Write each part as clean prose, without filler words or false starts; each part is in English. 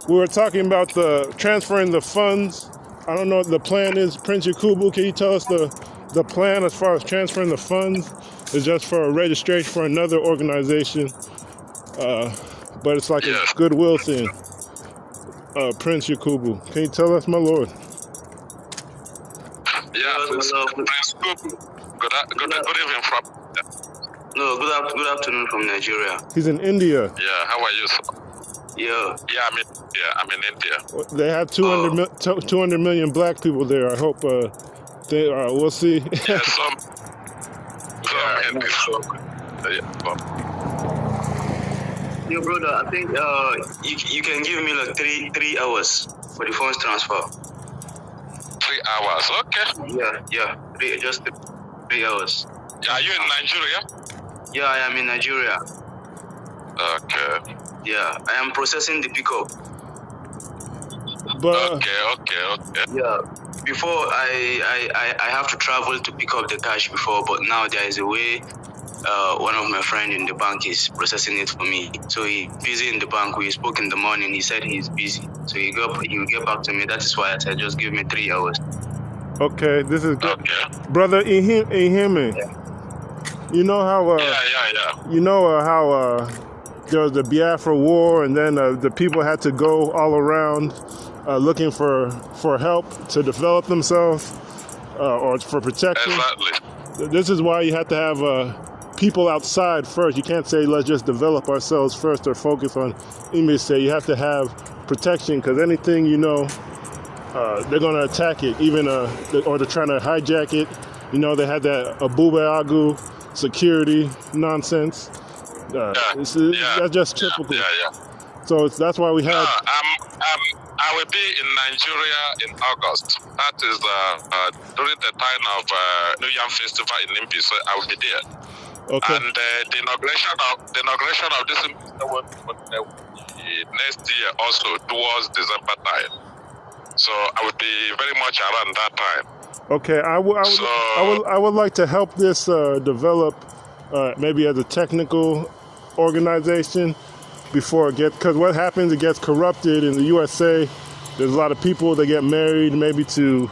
We were talking about the transferring the funds. I don't know what the plan is. Prince Yakubu, can you tell us the plan as far as transferring the funds? Is just for a registration for another organization, but it's like Yes. a goodwill thing. Prince Yakubu, can you tell us, my lord? Yeah, Prince Kubu. Good evening from. No, good afternoon from Nigeria. He's in India. Yeah, how are you, sir? Yeah. Yeah, I'm in India. They have 200 million black people there. I hope we'll see. Yeah, some Yo, brother, I think you can give me like 3 hours for the funds transfer. 3 hours, okay. Yeah, just 3 hours. Yeah, are you in Nigeria? Yeah, I am in Nigeria. Okay. Yeah, I am processing the pickup. But Okay. Yeah, before I have to travel to pick up the cash before, but now there is a way. One of my friends in the bank is processing it for me. So he's busy in the bank. We spoke in the morning. He said he's busy. So he will get back to me. That is why I said just give me 3 hours. okay, this is good. Okay. Brother Ihime. Yeah. You know how Yeah. you know how there was the Biafra War, and then the people had to go all around looking for help to develop themselves or for protection. Exactly. This is why you have to have people outside first. You can't say let's just develop ourselves first or focus on Mbaise. You have to have protection, because anything they're going to attack it, even or they're trying to hijack it. You know, they had that Abube Agu security nonsense. That's just typical. Yeah. So that's why we had. I will be in Nigeria in August. That is during the time of New Yam Festival in Mbaise. I will be there. Okay. And the inauguration of this will be next year also towards December time. So I will be very much around that time. Okay, I would like to help this develop maybe as a technical organization before because what happens, it gets corrupted in the USA. There's a lot of people that get married maybe to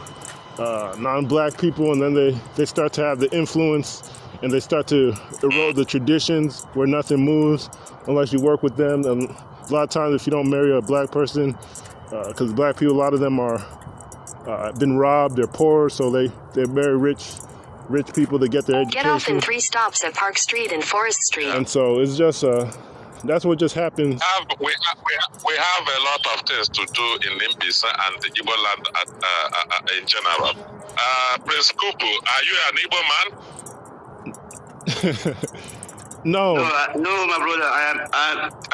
non-black people, and then they start to have the influence, and they start to erode the traditions where nothing moves unless you work with them. And a lot of times if you don't marry a black person, because black people, a lot of them are been robbed, they're poor, so they marry rich people to get their education. Get off in 3 stops at Park Street and Forest Street. And so it's just that's what just happens. We have a lot of things to do in Mbaise and the Igbo land in general. Prince Kupu, are you an Igbo man? No, my brother. I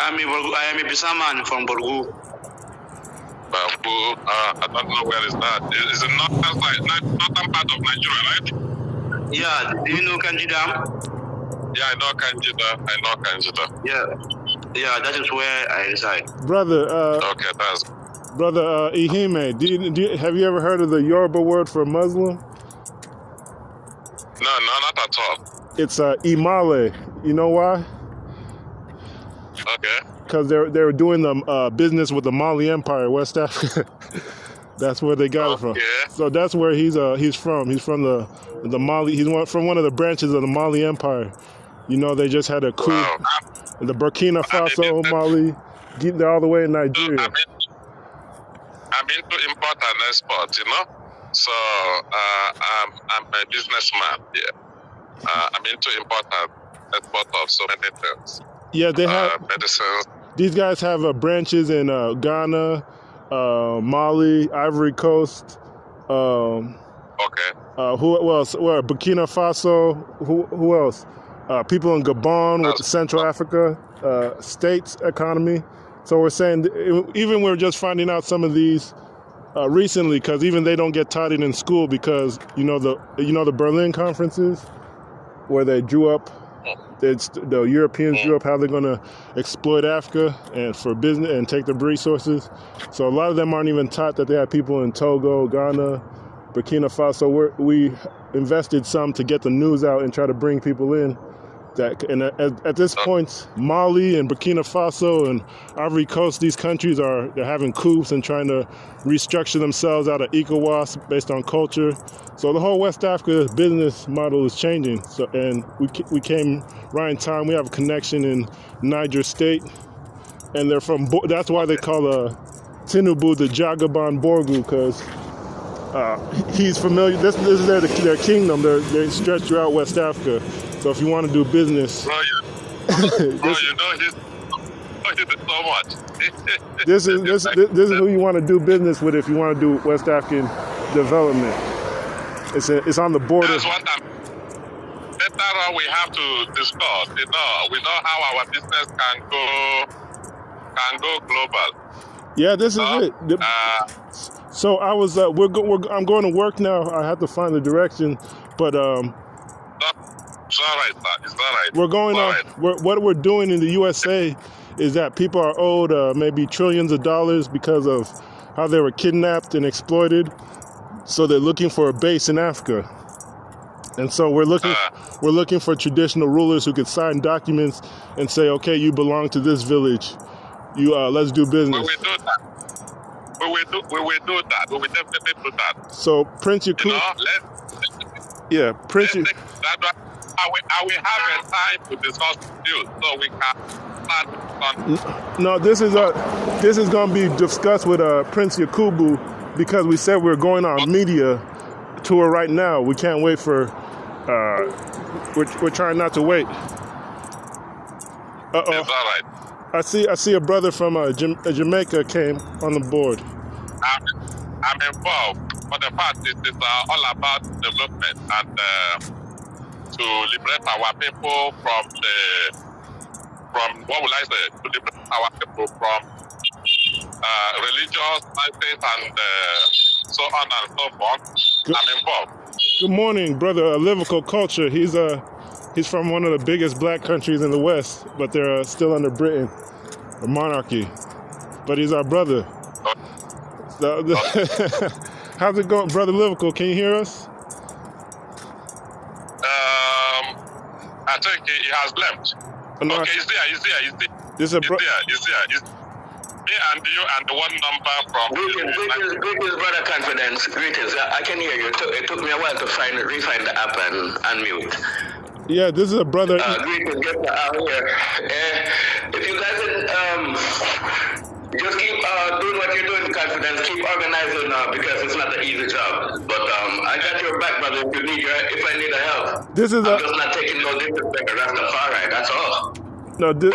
am a Bisa man from Borgu. Borgu, I don't know where is that. Is it northern part of Nigeria, right? Yeah. Do you know Kanji Dam? Yeah, I know Kanjida. Yeah, that is where I reside. brother. Okay, that's. Brother Ihime, have you ever heard of the Yoruba word for Muslim? No, not at all. It's Imale. You know why? Okay. Because they were doing the business with the Mali Empire, West Africa. That's where they got it from. So that's where he's from. He's from the Mali. He's from one of the branches of the Mali Empire. You know, they just had a coup. Wow. The Burkina Faso, Mali, they're all the way in Nigeria. I'm into import and export, you know. So I'm a businessman. Yeah. I'm into import and export of so many things. Yeah, they have medicines. These guys have branches in Ghana, Mali, Ivory Coast. Okay. Who else? Well, Burkina Faso. Who else? People in Gabon with Central Africa states economy. So we're saying even we're just finding out some of these recently, because even they don't get taught it in school, because the Berlin conferences where they drew up. The Europeans drew up how they're going to exploit Africa and for business and take the resources. So a lot of them aren't even taught that they have people in Togo, Ghana, Burkina Faso. We invested some to get the news out and try to bring people in. And at this point, Mali and Burkina Faso and Ivory Coast, these countries they're having coups and trying to restructure themselves out of ECOWAS based on culture. So the whole West Africa business model is changing. So, and we came right in time. We have a connection in Niger State, and they're from. That's why they call Tinubu the Jagaban Borgu, because he's familiar. This is their kingdom. They stretch throughout West Africa. So if you want to do business, bro, you know he's so much. this is who you want to do business with if you want to do West African development. It's on the border. That's what later on we have to discuss. We know how our business can go global. Yeah, this is it. So I was I'm going to work now. I have to find the direction, but it's all right, sir. It's all right. We're going on. Right. What we're doing in the USA is that people are owed maybe trillions of dollars because of how they were kidnapped and exploited. So they're looking for a base in Africa, and so we're looking for traditional rulers who can sign documents and say, okay, you belong to this village. You let's do business. We will do that. We will do that. We will definitely do that. So Prince Yakubu. Prince. I will have a time to discuss with you, so we can start on. No, this is going to be discussed with Prince Yakubu, because we said we're going on media tour right now. We can't wait for. We're trying not to wait. It's all right. I see a brother from Jamaica came on the board. I'm involved, but the fact is it's all about development and to liberate our people from what will I say? To liberate our people from religious license and so on and so forth. I'm involved. Good morning, brother. Liverpool culture. He's from one of the biggest black countries in the West, but they're still under Britain, a monarchy. But he's our brother. How's it going, brother Liverpool? Can you hear us? I think he has left. No, okay, he's there. He's there. He's me and you and the one number from. Greetings, brother Confidence. Greetings. I can hear you. It took me a while to refine the app and unmute. Yeah, this is a brother. Greetings, here. If you guys just keep doing what you're doing, Confidence. Keep organizing because it's not an easy job. But I got your back, brother. If I need help. I'm just not taking no disrespect to Rastafari. That's all. No, but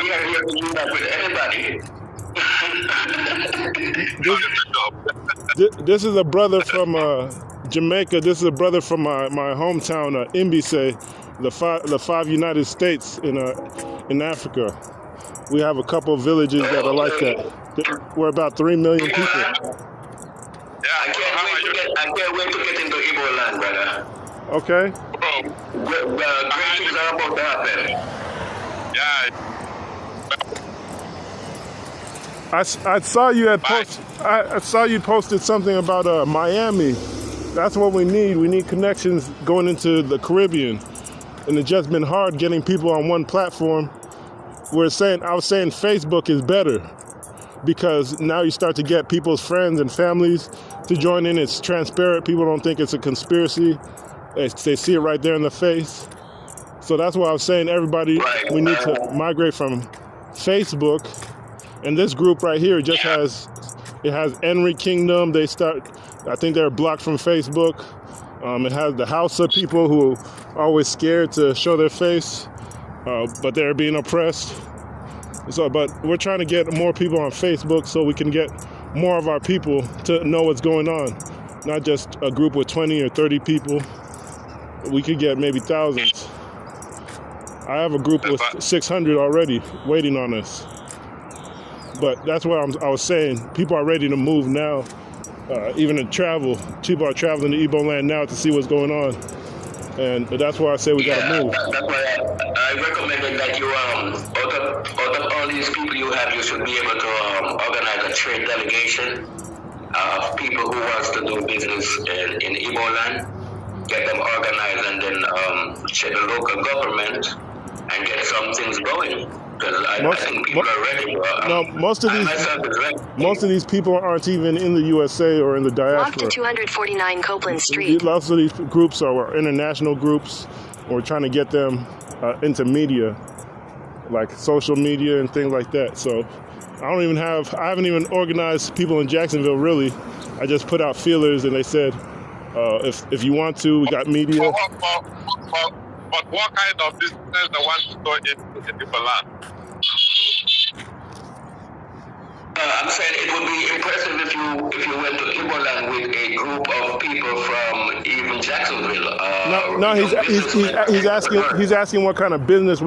we are here to do that with anybody. This is a brother from Jamaica. This is a brother from my hometown, Mbaise, the five United States in Africa. We have a couple of villages that are like that. We're about 3 million people. Yeah, I can't wait to get into Igbo land, brother. Okay. Great things are about to happen. Yeah. I saw you I saw you posted something about Miami. That's what we need. We need connections going into the Caribbean, and it's just been hard getting people on one platform. I was saying Facebook is better because now you start to get people's friends and families to join in. It's transparent. People don't think it's a conspiracy. They see it right there in the face. So that's why I was saying we need to migrate from Facebook. And this group right here has Henry Kingdom. I think they're blocked from Facebook. It has the Hausa people who are always scared to show their face, but they're being oppressed. But we're trying to get more people on Facebook so we can get more of our people to know what's going on. Not just a group with 20 or 30 people. We could get maybe thousands. I have a group with 600 already waiting on us. But that's what I was saying. People are ready to move now, even to travel. People are traveling to Igbo land now to see what's going on. And that's why I say we got to move. That's why I recommended that you, out of all these people you have, you should be able to organize a trade delegation of people who wants to do business in Igbo land. Get them organized and then check the local government and get some things going. Because I think people are ready. No, most of these people aren't even in the USA or in the diaspora. Walk to 249 Copeland Street. Lots of these groups are international groups. We're trying to get them into media, like social media and things like that. So I haven't even organized people in Jacksonville really. I just put out feelers and they said, if you want to, we got media. But what kind of business they want to go into the land? I'm saying it would be impressive if you went to Igbo land with a group of people from even Jacksonville. He's asking what kind of business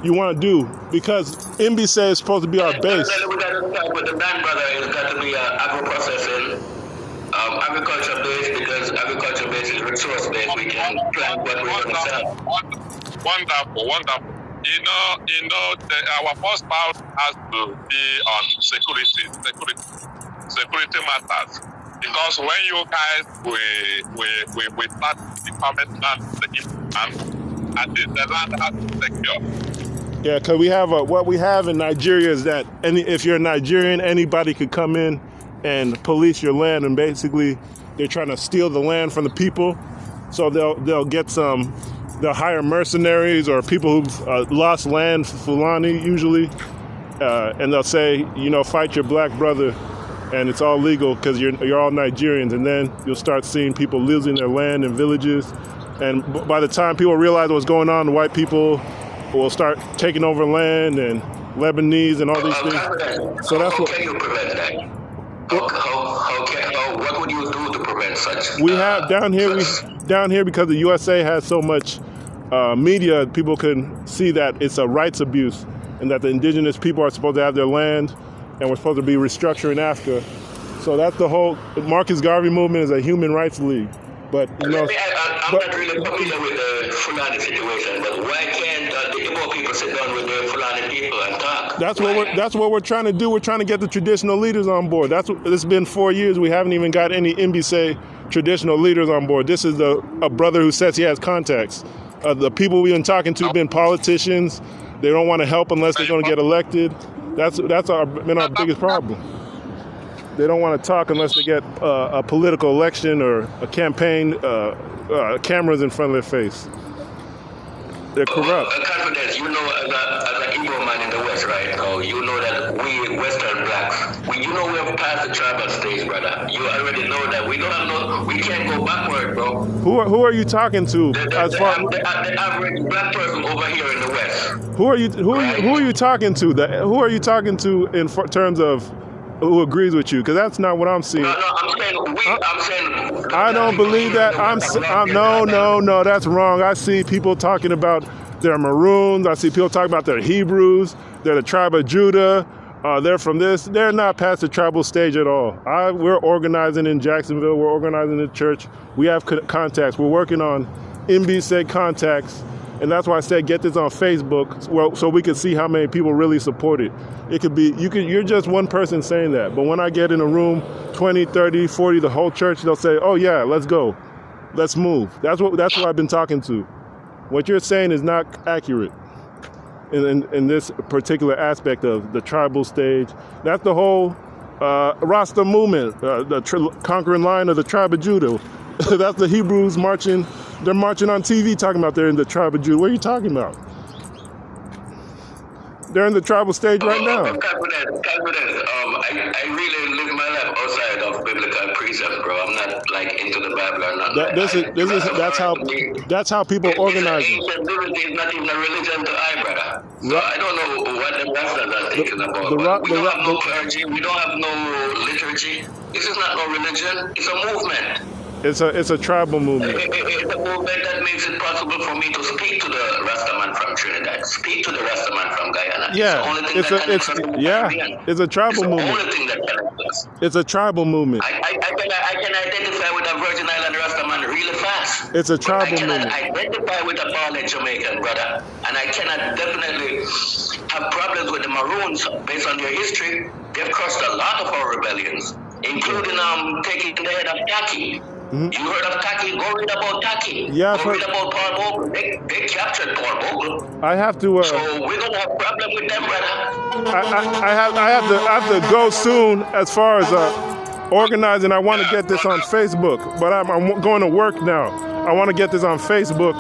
you want to do, because Mbaise is supposed to be our base. We got to start with the band, brother. It's got to be agro-processing, agriculture-based, because agriculture-based is resource-based. We can plant what we're going to sell. Wonderful. Our first part has to be on security matters. Because when you guys we start the permanent land, and the land has to secure. Yeah, because we have what we have in Nigeria is that if you're a Nigerian, anybody could come in and police your land, and basically they're trying to steal the land from the people. So they'll hire mercenaries or people who've lost land, Fulani usually, and they'll say, fight your black brother, and it's all legal because you're all Nigerians. And then you'll start seeing people losing their land in villages, and by the time people realize what's going on, the white people will start taking over land, and Lebanese and all these things. So that's what. How can you prevent that? What would you do to prevent such? We have down here because the USA has so much media, people can see that it's a rights abuse and that the indigenous people are supposed to have their land and we're supposed to be restructuring after. So that's the whole Marcus Garvey movement is a human rights league. But I'm not really familiar with the Fulani situation, but why can't the Igbo people sit down with the Fulani people and talk? That's what we're trying to do. We're trying to get the traditional leaders on board. It's been 4 years. We haven't even got any Mbaise traditional leaders on board. This is a brother who says he has contacts. The people we've been talking to have been politicians. They don't want to help unless they're going to get elected. That's been our biggest problem. They don't want to talk unless they get a political election or a campaign, cameras in front of their face. They're corrupt. Confidence, as an Igbo man in the West, right? You know that we Western blacks, we have passed the tribal stage, brother. You already know that we can't go backward, bro. Who are you talking to? The average black person over here in the West. Who are you talking to? Who are you talking to in terms of who agrees with you? Because that's not what I'm seeing. No, I'm saying I don't believe that. No, that's wrong. I see people talking about they're Maroons. I see people talking about they're Hebrews. They're the tribe of Judah. They're from this. They're not past the tribal stage at all. We're organizing in Jacksonville. We're organizing in the church. We have contacts. We're working on Mbaise contacts. And that's why I said get this on Facebook so we can see how many people really support it. It could be, you're just one person saying that. But when I get in a room, 20, 30, 40, the whole church, they'll say, oh yeah, let's go. Let's move. That's what I've been talking to. What you're saying is not accurate in this particular aspect of the tribal stage. That's the whole Rasta movement, the conquering line of the tribe of Judah. That's the Hebrews marching. They're marching on TV talking about they're in the tribe of Judah. What are you talking about? They're in the tribal stage right now. Confidence. I really live my life outside of biblical precepts, bro. I'm not like into the Bible or nothing. That's how people organize it. Ancient divinity is not even a religion to I, brother. So I don't know what the Rastas are thinking about. We don't have no clergy. We don't have no liturgy. This is not no religion. It's a movement. It's a tribal movement. It's a movement that makes it possible for me to speak to the Rastaman from Trinidad, speak to the Rastaman from Guyana. Yeah, it's a tribal movement. It's the only thing that connects us. It's a tribal movement. I can identify with a Virgin Island Rastaman really fast. It's a tribal movement. I cannot identify with a born Jamaican brother, and I cannot definitely have problems with the Maroons based on their history. They've crushed a lot of our rebellions, including taking the head of Yaki. You heard of Taki? Go read about Taki. Yeah, Go read about Paul Bogle. They captured Paul Bogle. I have to. So we're gonna have a problem with them, brother. I have to go soon as far as organizing. I want to get this on Facebook, but I'm going to work now. I want to get this on Facebook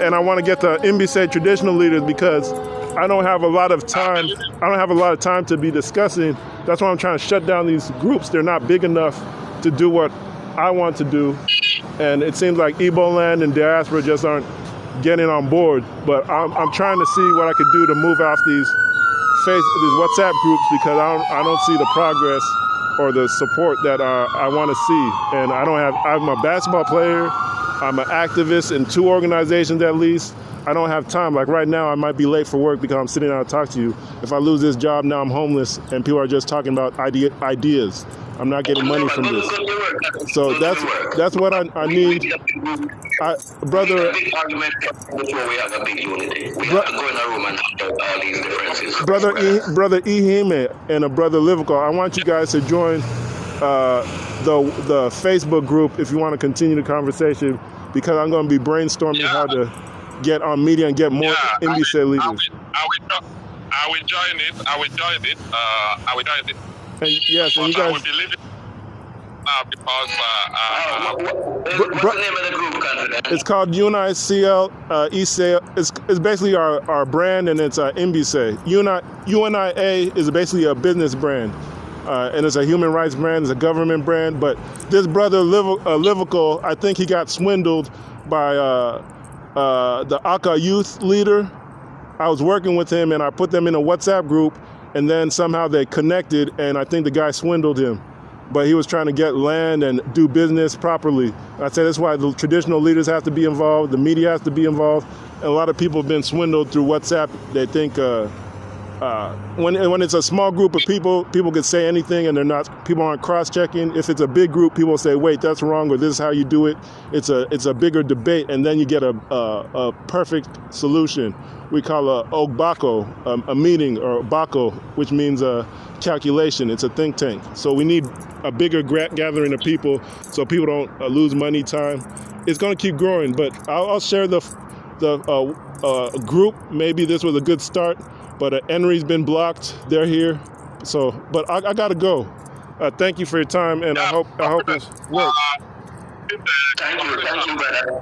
and I want to get the Mbaise traditional leaders because I don't have a lot of time. I don't have a lot of time to be discussing. That's why I'm trying to shut down these groups. They're not big enough to do what I want to do, and it seems like Igbo land and diaspora just aren't getting on board. But I'm trying to see what I could do to move off these WhatsApp groups because I don't see the progress or the support that I want to see. And I'm a basketball player. I'm an activist in 2 organizations at least. I don't have time. Like right now, I might be late for work because I'm sitting down to talk to you. If I lose this job now, I'm homeless, and people are just talking about ideas. I'm not getting money from this. So that's what I need. Brother, we have a big unity. We have to go in a room and talk about all these differences. Brother Ihime and a brother Livico, I want you guys to join the Facebook group if you want to continue the conversation, because I'm going to be brainstorming how to get on media and get more Mbaise leaders. I will join it. I will join it. And yes, and you guys. I will be leaving now because. What's the name of the group, Confident? It's called UNIAACL-EACL. It's basically our brand, and it's Mbaise. UNIA is basically a business brand, and it's a human rights brand. It's a government brand. But this brother Livico, I think he got swindled by the Aka youth leader. I was working with him, and I put them in a WhatsApp group. And then somehow they connected, and I think the guy swindled him. But he was trying to get land and do business properly. I say that's why the traditional leaders have to be involved, the media has to be involved. And a lot of people have been swindled through WhatsApp. They think when it's a small group of people can say anything, and people aren't cross-checking. If it's a big group, people say, wait, that's wrong, or this is how you do it. It's a bigger debate, and then you get a perfect solution. We call a ogbako, a meeting, or bako, which means a calculation. It's a think tank. So we need a bigger gathering of people so people don't lose money, time. It's going to keep growing, but I'll share the group. Maybe this was a good start, but Henry's been blocked. They're here. So, but I got to go. Thank you for your time, and I hope this works. Thank you, brother.